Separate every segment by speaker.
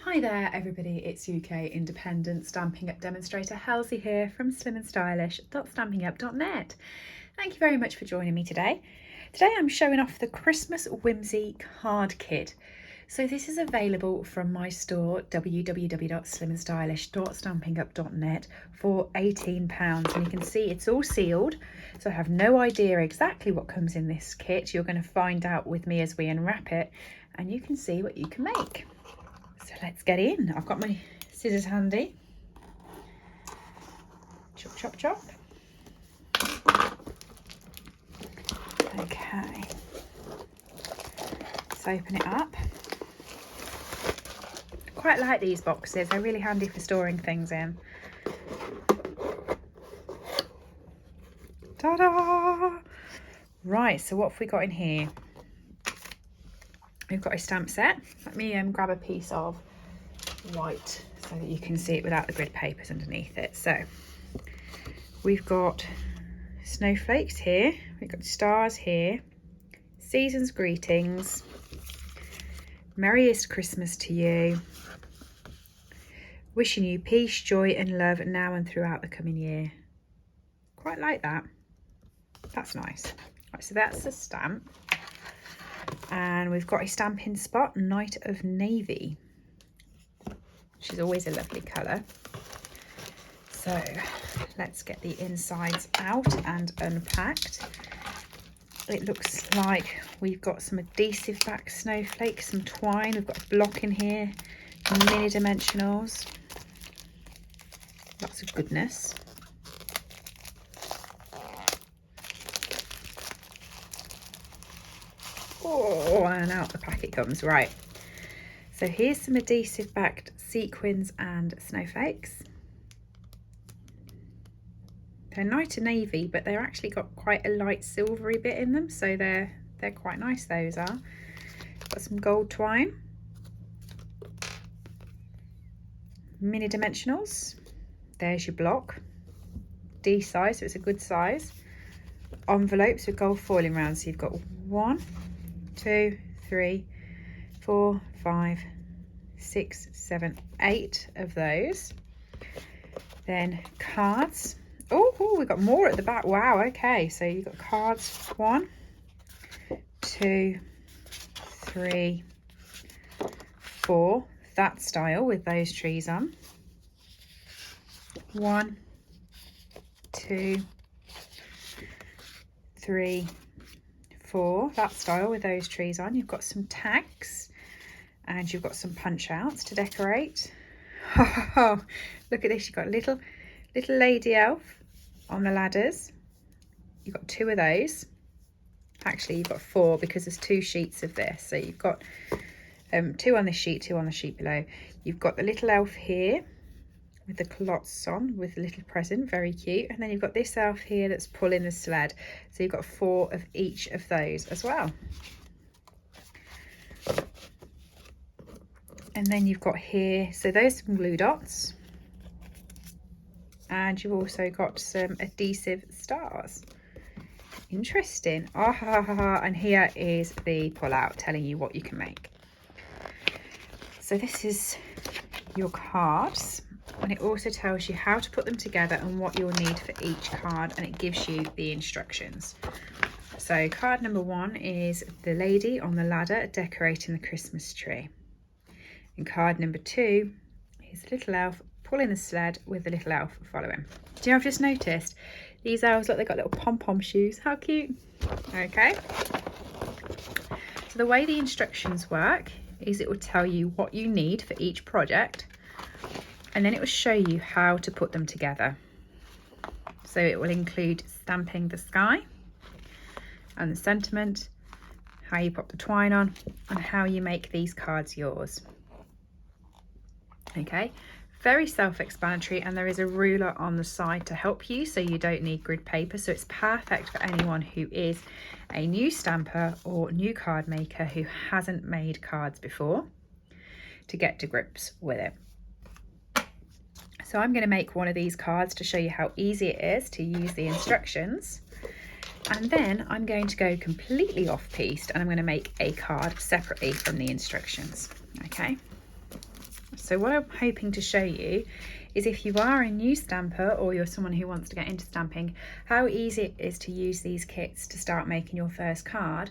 Speaker 1: Hi there everybody, it's UK independent Stampin' Up demonstrator Halsey here from SlimmandStylish.stampinup.net. Thank you very much for joining me today. Today I'm showing off the Christmas Whimsy card kit. So this is available from my store www.SlimmandStylish.stampinup.net for £18, and you can see it's all sealed, so I have no idea exactly what comes in this kit. You're going to find out with me as we unwrap it, and you can see what you can make. So let's get in. I've got my scissors handy. Chop, chop, chop. Okay. Let's open it up. Quite like these boxes. They're really handy for storing things in. Ta-da! Right, so what have we got in here? We've got a stamp set. Let me grab a piece of white so that you can see it without the grid papers underneath it. So we've got snowflakes here, we've got stars here, season's greetings, merriest Christmas to you, wishing you peace, joy and love now and throughout the coming year. Quite like that. That's nice. Right, so that's the stamp. And we've got a Stampin' spot, Night of Navy, which is always a lovely colour. So let's get the insides out and unpacked. It looks like we've got some adhesive back snowflakes, some twine, we've got a block in here, mini dimensionals, lots of goodness. Oh, and out the packet comes. Right, so here's some adhesive backed sequins and snowflakes. They're Night of Navy, but they're actually got quite a light silvery bit in them, so they're quite nice, those are. Got some gold twine, mini dimensionals, there's your block, D size, so it's a good size. Envelopes with gold foiling around, so you've got 1, 2, 3, 4, 5, 6, 7, 8 of those. Then cards. Oh, we've got more at the back. Wow, okay, so you've got cards 1, 2, 3, 4, that style with those trees on. 1, 2, 3, 4, that style with those trees on. You've got some tags and you've got some punch outs to decorate. Oh, look at this, you've got a little lady elf on the ladders. You've got 2 of those. Actually, you've got 4 because there's 2 sheets of this. So you've got 2 on this sheet, 2 on the sheet below. You've got the little elf here with the culottes on with a little present, very cute. And then you've got this elf here that's pulling the sled. So you've got 4 of each of those as well. And then you've got here, so those some glue dots. And you've also got some adhesive stars. Interesting. And here is the pull out telling you what you can make. So this is your cards, and it also tells you how to put them together and what you'll need for each card, and it gives you the instructions. So card number 1 is the lady on the ladder decorating the Christmas tree. And card number 2 is the little elf pulling the sled with the little elf following. Do you know, I've just noticed these elves, look, they've got little pom-pom shoes. How cute. Okay. So the way the instructions work is it will tell you what you need for each project, and then it will show you how to put them together. So it will include stamping the sky and the sentiment, how you pop the twine on, and how you make these cards yours. Okay, very self-explanatory, and there is a ruler on the side to help you, so you don't need grid paper. So it's perfect for anyone who is a new stamper or new card maker who hasn't made cards before to get to grips with it. So I'm going to make one of these cards to show you how easy it is to use the instructions, and then I'm going to go completely off-piste and I'm going to make a card separately from the instructions. Okay, So what I'm hoping to show you is, if you are a new stamper or you're someone who wants to get into stamping, how easy it is to use these kits to start making your first card,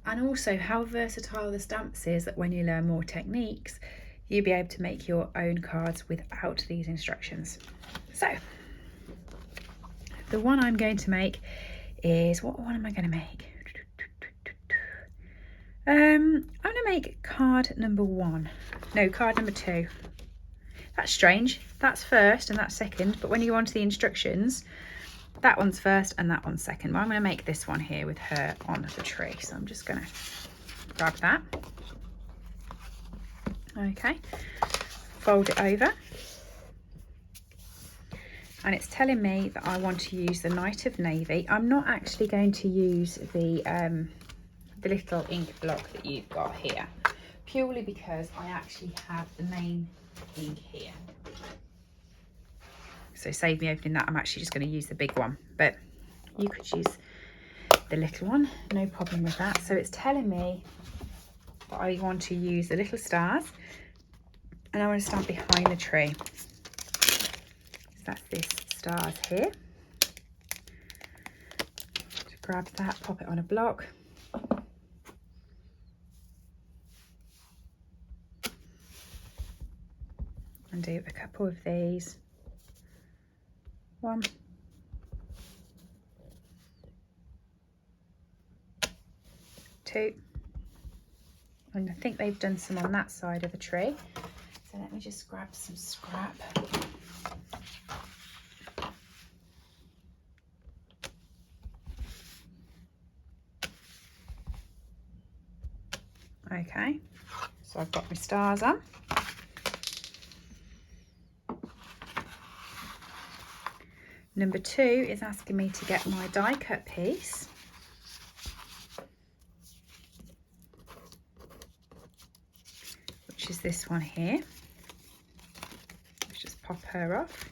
Speaker 1: and also how versatile the stamps is that when you learn more techniques, you'll be able to make your own cards without these instructions. So the one I'm going to make is, what one am I going to make? I'm going to make card number 1. No, card number 2. That's strange. That's first and that's second, but when you go on to the instructions, that one's first and that one's second. But I'm going to make this one here with her on the tree. So I'm just going to grab that. Okay, fold it over. And it's telling me that I want to use the Night of Navy. I'm not actually going to use the little ink block that you've got here, purely because I actually have the main ink here. So save me opening that. I'm actually just going to use the big one, but you could use the little one, no problem with that. So it's telling me that I want to use the little stars, and I want to stamp behind the tree. So that's this stars here. Just grab that, pop it on a block. And do a couple of these. 1, 2, and I think they've done some on that side of the tree. So let me just grab some scrap. Okay, so I've got my stars on. Number 2 is asking me to get my die cut piece. Which is this one here. Let's just pop her off.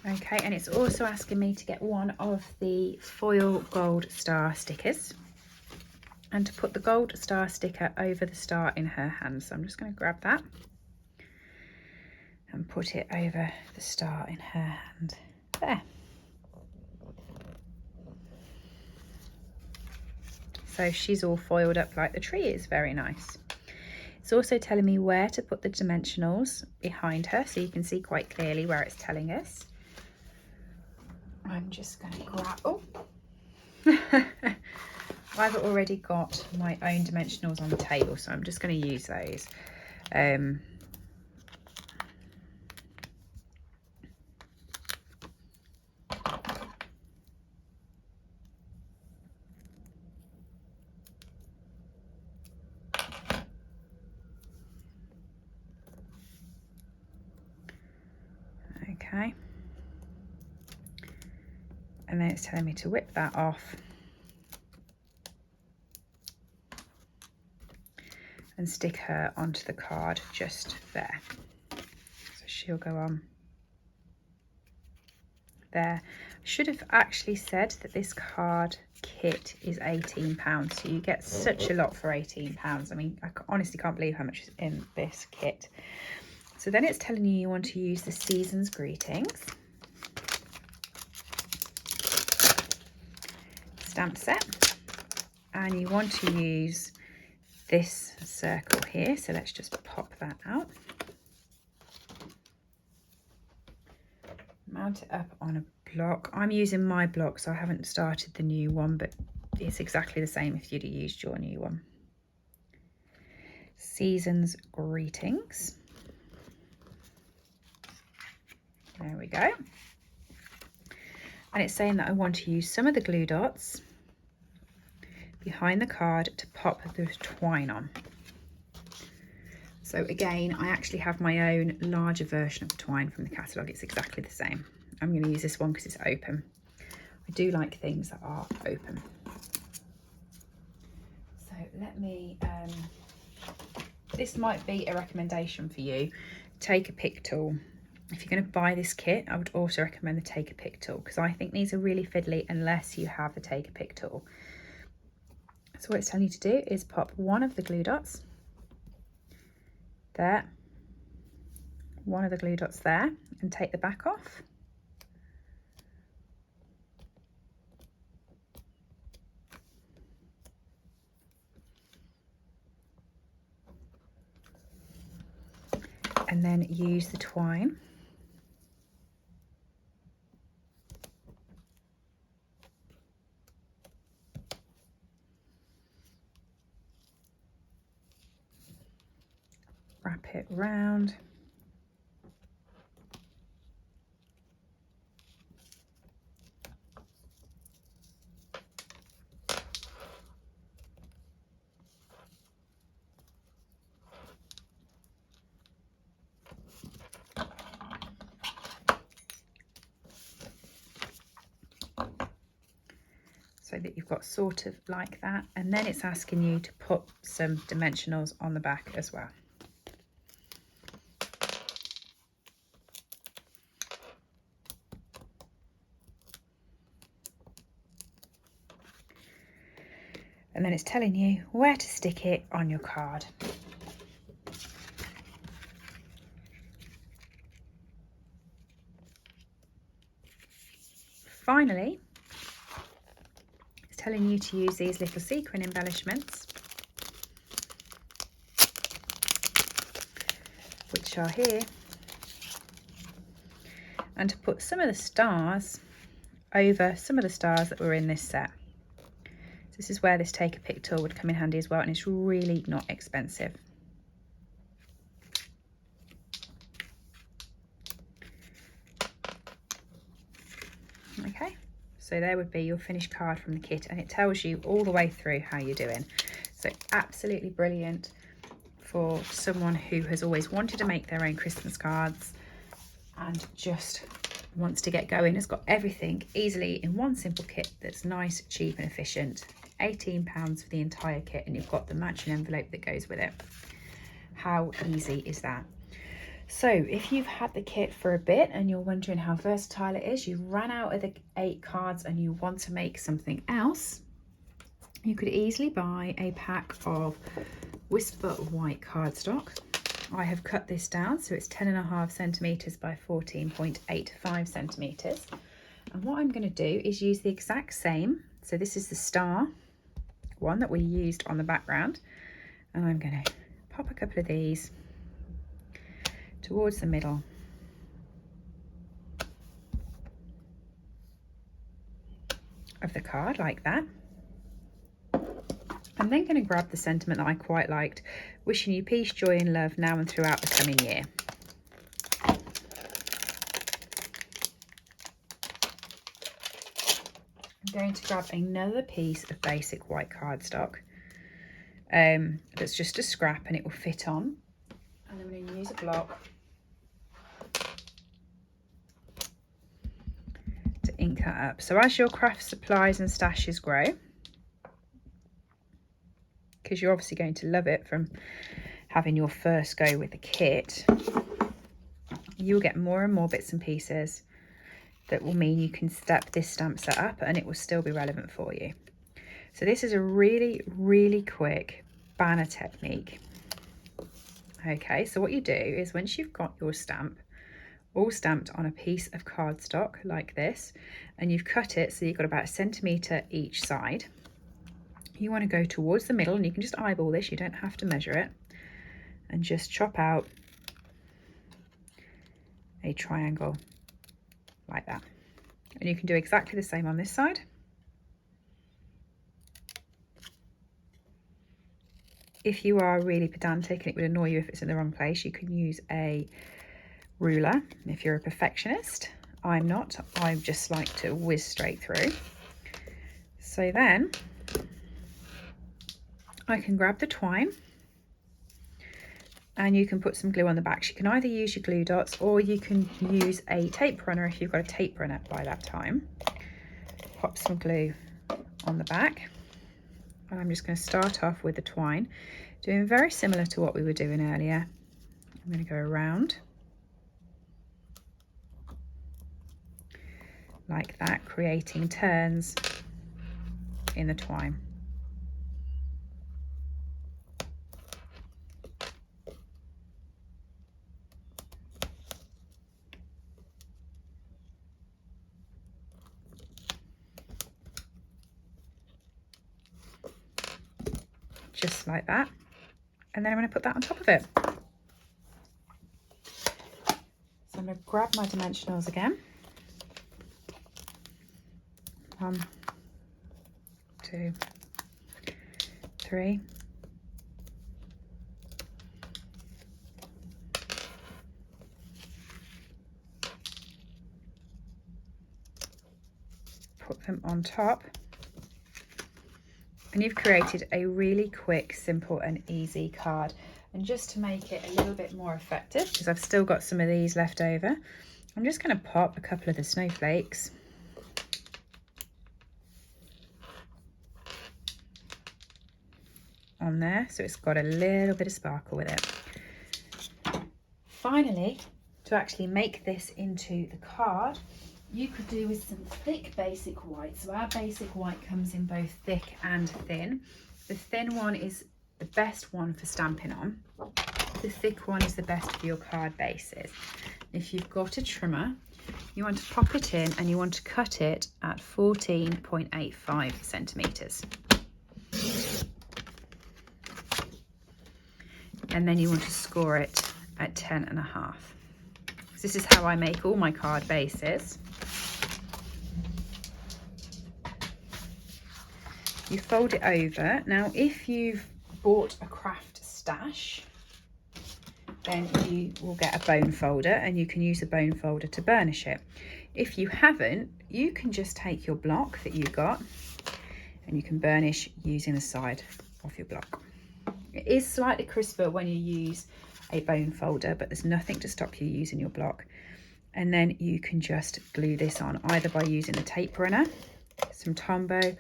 Speaker 1: Okay, and it's also asking me to get one of the foil gold star stickers and to put the gold star sticker over the star in her hand. So I'm just going to grab that and put it over the star in her hand. There. So she's all foiled up like the tree is. Very nice. It's also telling me where to put the dimensionals behind her, so you can see quite clearly where it's telling us. I'm just going to grab, oh, I've already got my own dimensionals on the table, so I'm just going to use those. Okay. And then it's telling me to whip that off and stick her onto the card just there. So she'll go on there. I should have actually said that this card kit is £18, so you get such a lot for £18. I mean, I honestly can't believe how much is in this kit. So then it's telling you want to use the Season's Greetings stamp set, and you want to use this circle here. So let's just pop that out, mount it up on a block. I'm using my block, so I haven't started the new one, but it's exactly the same if you'd have used your new one. Season's Greetings. There we go. And it's saying that I want to use some of the glue dots behind the card to pop the twine on. So again, I actually have my own larger version of the twine from the catalogue. It's exactly the same. I'm going to use this one because it's open. I do like things that are open. So let me, this might be a recommendation for you. Take a pick tool if you're going to buy this kit, I would also recommend the Take a Pick tool, because I think these are really fiddly unless you have the Take a Pick tool. So what it's telling you to do is pop one of the glue dots there, one of the glue dots there, and take the back off. And then use the twine wrap it round. So that you've got sort of like that, and then it's asking you to put some dimensionals on the back as well. And then it's telling you where to stick it on your card. Finally, it's telling you to use these little sequin embellishments, which are here, and to put some of the stars over some of the stars that were in this set. So this is where this Take a Pick tool would come in handy as well, and it's really not expensive. Okay, so there would be your finished card from the kit, and it tells you all the way through how you're doing. So absolutely brilliant for someone who has always wanted to make their own Christmas cards and just wants to get going. It's got everything easily in one simple kit that's nice, cheap and efficient. £18 for the entire kit, and you've got the matching envelope that goes with it. How easy is that? So if you've had the kit for a bit and you're wondering how versatile it is, you've run out of the 8 cards and you want to make something else, you could easily buy a pack of Whisper White cardstock. I have cut this down so it's 10.5 centimetres by 14.85 centimetres. And what I'm going to do is use the exact same. So this is the star one that we used on the background, and I'm going to pop a couple of these towards the middle of the card like that. I'm then going to grab the sentiment that I quite liked, wishing you peace, joy and love now and throughout the coming year. I'm going to grab another piece of basic white cardstock that's just a scrap and it will fit on, and I'm going to use a block to ink that up. So as your craft supplies and stashes grow, because you're obviously going to love it from having your first go with the kit, you'll get more and more bits and pieces that will mean you can step this stamp set up and it will still be relevant for you. So this is a really, really quick banner technique. Okay, so what you do is once you've got your stamp all stamped on a piece of cardstock like this, and you've cut it so you've got about 1 centimetre each side, you want to go towards the middle, and you can just eyeball this, you don't have to measure it, and just chop out a triangle like that. And you can do exactly the same on this side. If you are really pedantic and it would annoy you if it's in the wrong place, you can use a ruler. If you're a perfectionist, I'm not, I just like to whiz straight through. So then I can grab the twine, and you can put some glue on the back. You can either use your glue dots or you can use a tape runner if you've got a tape runner by that time. Pop some glue on the back, and I'm just going to start off with the twine, doing very similar to what we were doing earlier. I'm going to go around like that, creating turns in the twine. Just like that. And then I'm going to put that on top of it. So I'm going to grab my dimensionals again. 1, 2, 3. Put them on top. And you've created a really quick, simple and easy card. And just to make it a little bit more effective, because I've still got some of these left over, I'm just going to pop a couple of the snowflakes on there, so it's got a little bit of sparkle with it. Finally, to actually make this into the card, you could do with some thick basic white. So our basic white comes in both thick and thin. The thin one is the best one for stamping on. The thick one is the best for your card bases. If you've got a trimmer, you want to pop it in and you want to cut it at 14.85 centimetres. And then you want to score it at 10.5. This is how I make all my card bases. You fold it over. Now, if you've bought a craft stash, then you will get a bone folder and you can use a bone folder to burnish it. If you haven't, you can just take your block that you got and you can burnish using the side of your block. It is slightly crisper when you use a bone folder, but there's nothing to stop you using your block. And then you can just glue this on either by using a tape runner, some Tombow,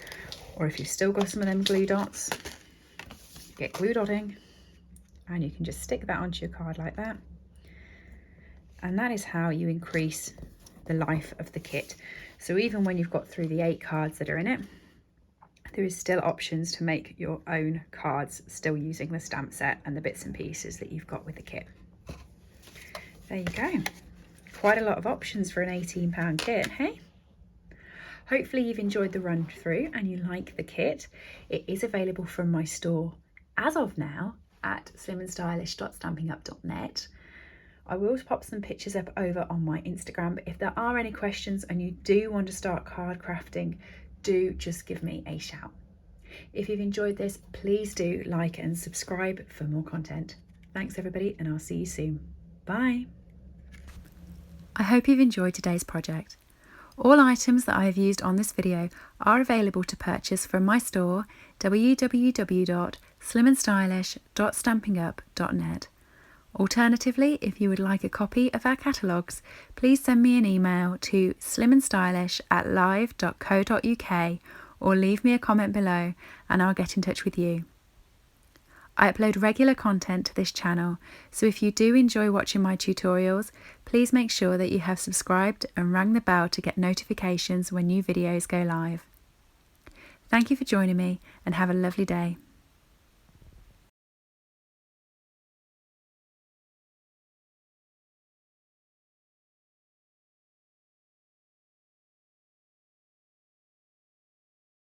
Speaker 1: or if you've still got some of them glue dots, get glue dotting and you can just stick that onto your card like that. And that is how you increase the life of the kit. So even when you've got through the 8 cards that are in it, there is still options to make your own cards still using the stamp set and the bits and pieces that you've got with the kit. There you go. Quite a lot of options for an £18 kit, hey? Hopefully you've enjoyed the run through and you like the kit. It is available from my store as of now at SlimmandStylish.stampinup.net. I will pop some pictures up over on my Instagram, but if there are any questions and you do want to start card crafting, do just give me a shout. If you've enjoyed this, please do like and subscribe for more content. Thanks everybody, and I'll see you soon. Bye. I hope you've enjoyed today's project. All items that I have used on this video are available to purchase from my store, www.SlimmandStylish.stampinup.net. Alternatively, if you would like a copy of our catalogues, please send me an email to slimmandstylish@live.co.uk or leave me a comment below and I'll get in touch with you. I upload regular content to this channel, so if you do enjoy watching my tutorials, please make sure that you have subscribed and rang the bell to get notifications when new videos go live. Thank you for joining me and have a lovely day.